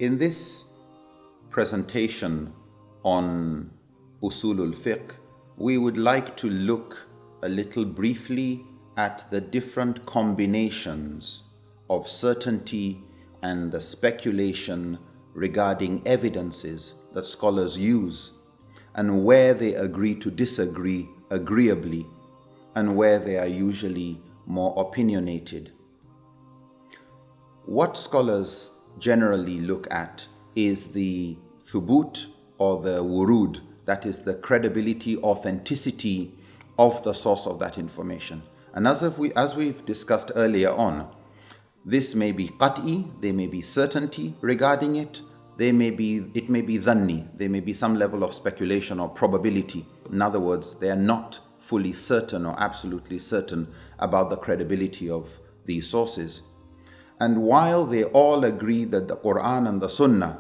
In this presentation on Usulul Fiqh, we would like to look a little briefly at the different combinations of certainty and the speculation regarding evidences that scholars use, and where they agree to disagree agreeably, and where they are usually more opinionated. What scholars generally look at is the thubut or the wurud, that is the credibility, authenticity of the source of that information. And as we've discussed earlier on, this may be qat'i, there may be certainty regarding it, it may be dhanni, there may be some level of speculation or probability. In other words, they are not fully certain or absolutely certain about the credibility of these sources. And while they all agree that the Quran and the Sunnah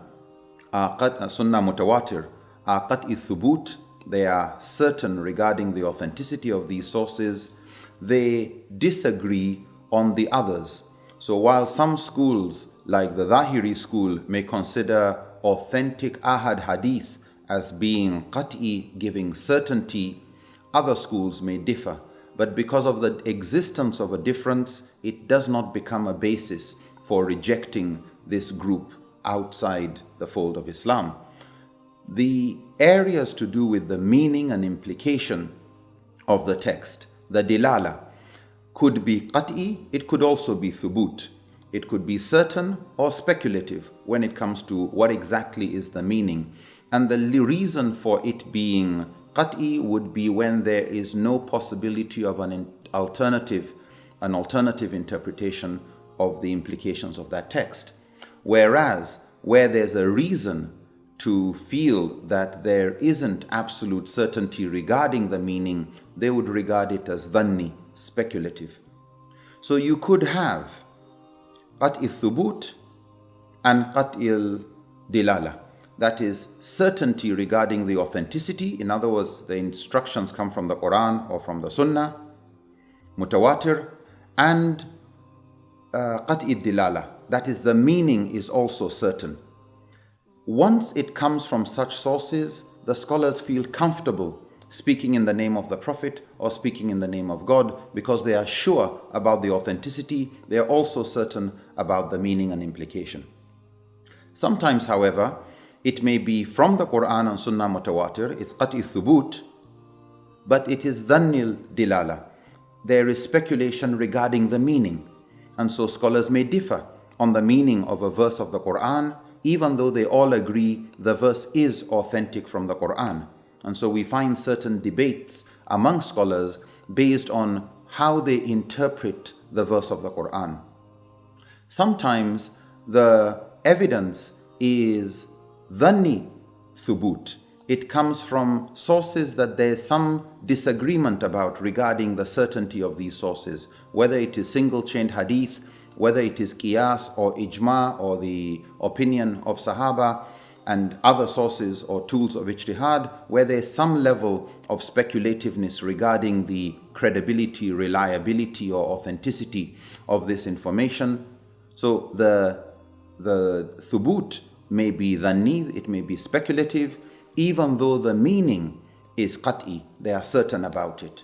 Sunnah mutawatir are qat'i thubut, they are certain regarding the authenticity of these sources, they disagree on the others. So while some schools like the Zahiri school may consider authentic ahad hadith as being qat'i, giving certainty, other schools may differ. But because of the existence of a difference, it does not become a basis for rejecting this group outside the fold of Islam. The areas to do with the meaning and implication of the text, the dilala, could be qat'i, it could also be thubut. It could be certain or speculative when it comes to what exactly is the meaning. And the reason for it being qat'i would be when there is no possibility of an alternative interpretation of the implications of that text. Whereas where there's a reason to feel that there isn't absolute certainty regarding the meaning, they would regard it as dhanni, speculative. So you could have qat'i thubut and qat'i dilala, that is certainty regarding the authenticity. In other words, the instructions come from the Quran or from the Sunnah, mutawatir, and qat'i dilala, that is the meaning is also certain. Once it comes from such sources, the scholars feel comfortable speaking in the name of the Prophet or speaking in the name of God because they are sure about the authenticity. They are also certain about the meaning and implication. Sometimes, however, it may be from the Quran and Sunnah mutawatir, it's qat'i thubut, but it is dhannil dilala. There is speculation regarding the meaning. And so scholars may differ on the meaning of a verse of the Quran, even though they all agree the verse is authentic from the Quran. And so we find certain debates among scholars based on how they interpret the verse of the Quran. Sometimes the evidence is dhanni thubut. It comes from sources that there is some disagreement about regarding the certainty of these sources, whether it is single-chained hadith, whether it is qiyas or ijma or the opinion of Sahaba and other sources or tools of ijtihad, where there is some level of speculativeness regarding the credibility, reliability or authenticity of this information. So the thubut may be dhanni, it may be speculative, even though the meaning is qat'i, they are certain about it.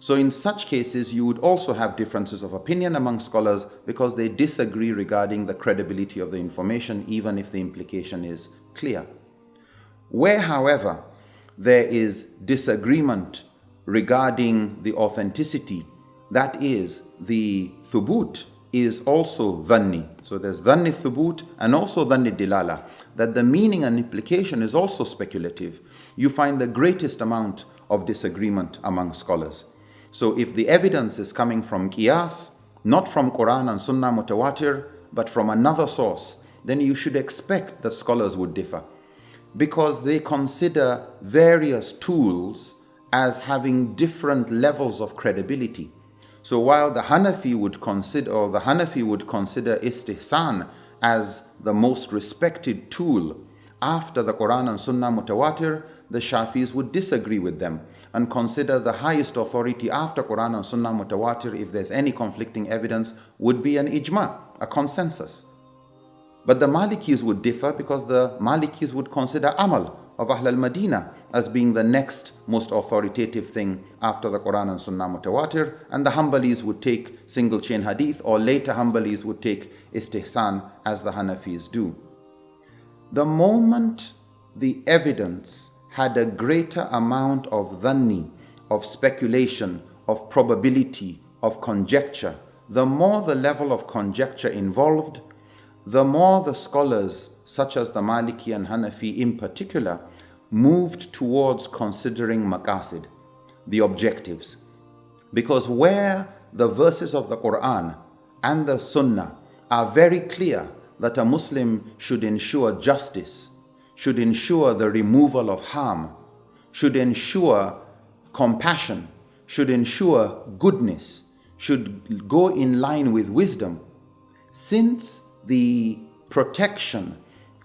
So in such cases, you would also have differences of opinion among scholars because they disagree regarding the credibility of the information, even if the implication is clear. Where, however, there is disagreement regarding the authenticity, that is, the thubut is also dhanni. So there's dhanni thubut and also dhanni dilala, that the meaning and implication is also speculative. You find the greatest amount of disagreement among scholars. So if the evidence is coming from qiyas, not from Quran and Sunnah mutawatir, but from another source, then you should expect that scholars would differ, because they consider various tools as having different levels of credibility. So while the Hanafi would consider istihsan as the most respected tool after the Quran and Sunnah mutawatir, the Shafis would disagree with them and consider the highest authority after Quran and Sunnah mutawatir, if there's any conflicting evidence, would be an ijma, a consensus. But the Malikis would differ because the Malikis would consider Amal of Ahl al-Madinah as being the next most authoritative thing after the Quran and Sunnah Mutawatir, and the Hanbalis would take single chain hadith, or later Hanbalis would take istihsan as the Hanafis do. The moment the evidence had a greater amount of dhanni, of speculation, of probability, of conjecture, the more the level of conjecture involved, the more the scholars, such as the Maliki and Hanafi in particular, moved towards considering maqasid, the objectives. Because where the verses of the Quran and the Sunnah are very clear that a Muslim should ensure justice, should ensure the removal of harm, should ensure compassion, should ensure goodness, should go in line with wisdom, since the protection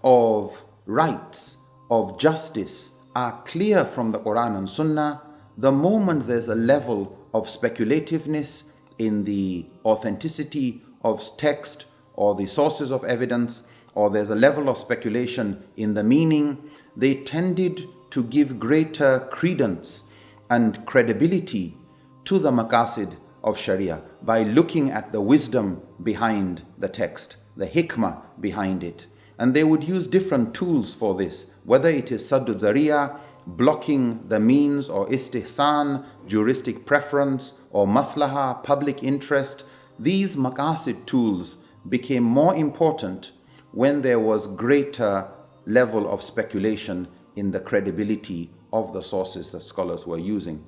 of rights, of justice are clear from the Quran and Sunnah, the moment there's a level of speculativeness in the authenticity of text or the sources of evidence, or there's a level of speculation in the meaning, they tended to give greater credence and credibility to the maqasid of Sharia by looking at the wisdom behind the text, the hikmah behind it. And they would use different tools for this, whether it is saddu dhariya, blocking the means, or istihsan, juristic preference, or maslaha, public interest. These maqasid tools became more important when there was greater level of speculation in the credibility of the sources that scholars were using.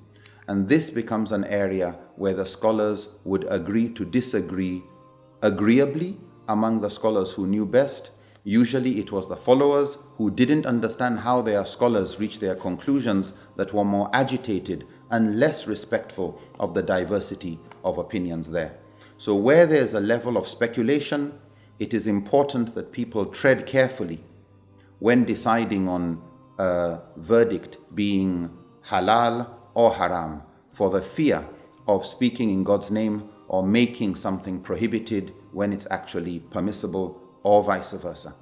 And this becomes an area where the scholars would agree to disagree agreeably among the scholars who knew best. Usually it was the followers who didn't understand how their scholars reached their conclusions that were more agitated and less respectful of the diversity of opinions there. So where there's a level of speculation, it is important that people tread carefully when deciding on a verdict being halal or haram, for the fear of speaking in God's name or making something prohibited when it's actually permissible, or vice versa.